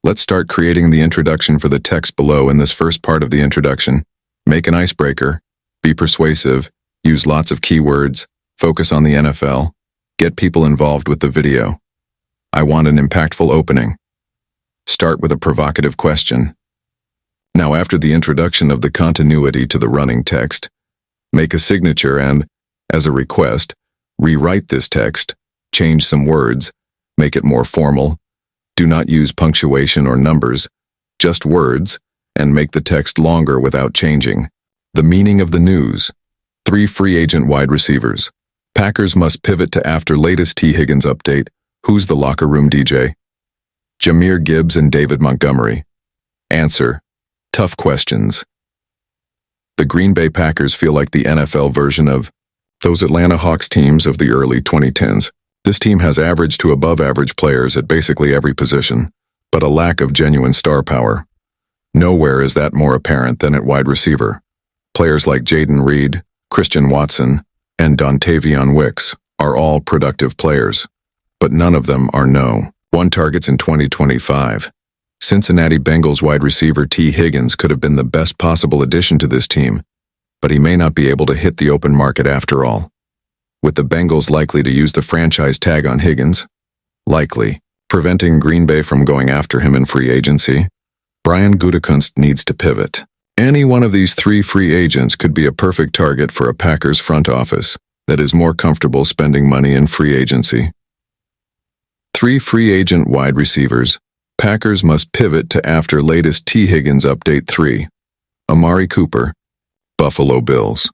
Let's start creating the introduction for the text below. In this first part of the introduction, make an icebreaker, be persuasive, use lots of keywords, focus on the NFL, get people involved with the video. I want an impactful opening. Start with a provocative question. Now, after the introduction of the continuity to the running text, make a signature and, as a request, rewrite this text, change some words, make it more formal. Do not use punctuation or numbers, just words, and make the text longer without changing. The meaning of the news. 3 free agent wide receivers. Packers must pivot to after latest T. Higgins update. Who's the locker room DJ? Jahmyr Gibbs and David Montgomery. Answer. Tough questions. The Green Bay Packers feel like the NFL version of those Atlanta Hawks teams of the early 2010s. This team has average to above average players at basically every position, but a lack of genuine star power. Nowhere is that more apparent than at wide receiver. Players like Jayden Reed, Christian Watson, and Dontavion Wicks are all productive players, but none of them are #1 targets in 2025. Cincinnati Bengals wide receiver T. Higgins could have been the best possible addition to this team, but he may not be able to hit the open market after all. With the Bengals likely to use the franchise tag on Higgins, likely, preventing Green Bay from going after him in free agency, Brian Gutekunst needs to pivot. Any one of these 3 free agents could be a perfect target for a Packers front office that is more comfortable spending money in free agency. 3 free agent wide receivers. Packers must pivot to after latest T. Higgins update 3. Amari Cooper, Buffalo Bills.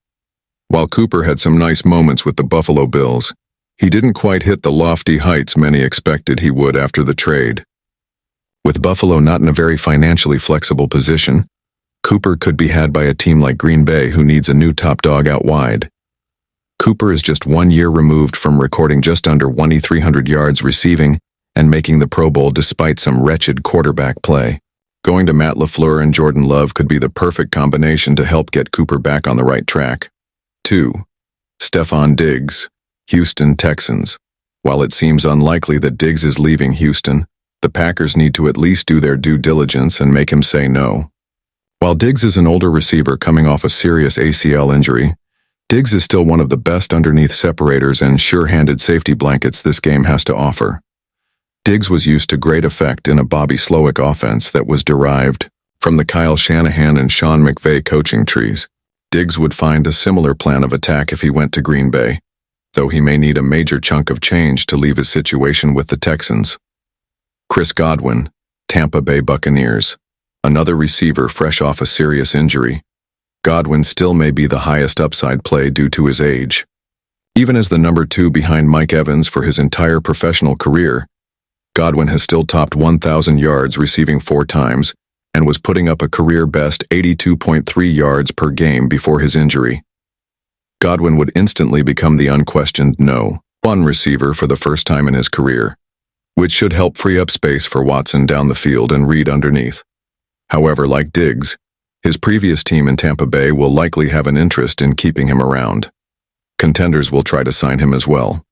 While Cooper had some nice moments with the Buffalo Bills, he didn't quite hit the lofty heights many expected he would after the trade. With Buffalo not in a very financially flexible position, Cooper could be had by a team like Green Bay who needs a new top dog out wide. Cooper is just 1 year removed from recording just under 2,300 yards receiving and making the Pro Bowl despite some wretched quarterback play. Going to Matt LaFleur and Jordan Love could be the perfect combination to help get Cooper back on the right track. 2. Stefon Diggs, Houston Texans. While it seems unlikely that Diggs is leaving Houston, the Packers need to at least do their due diligence and make him say no. While Diggs is an older receiver coming off a serious ACL injury, Diggs is still one of the best underneath separators and sure-handed safety blankets this game has to offer. Diggs was used to great effect in a Bobby Slowick offense that was derived from the Kyle Shanahan and Sean McVay coaching trees. Diggs would find a similar plan of attack if he went to Green Bay, though he may need a major chunk of change to leave his situation with the Texans. Chris Godwin, Tampa Bay Buccaneers. Another receiver fresh off a serious injury. Godwin still may be the highest upside play due to his age. Even as the number 2 behind Mike Evans for his entire professional career, Godwin has still topped 1,000 yards receiving 4 times and was putting up a career-best 82.3 yards per game before his injury. Godwin would instantly become the unquestioned #1 receiver for the first time in his career, which should help free up space for Watson down the field and Reed underneath. However, like Diggs, his previous team in Tampa Bay will likely have an interest in keeping him around. Contenders will try to sign him as well.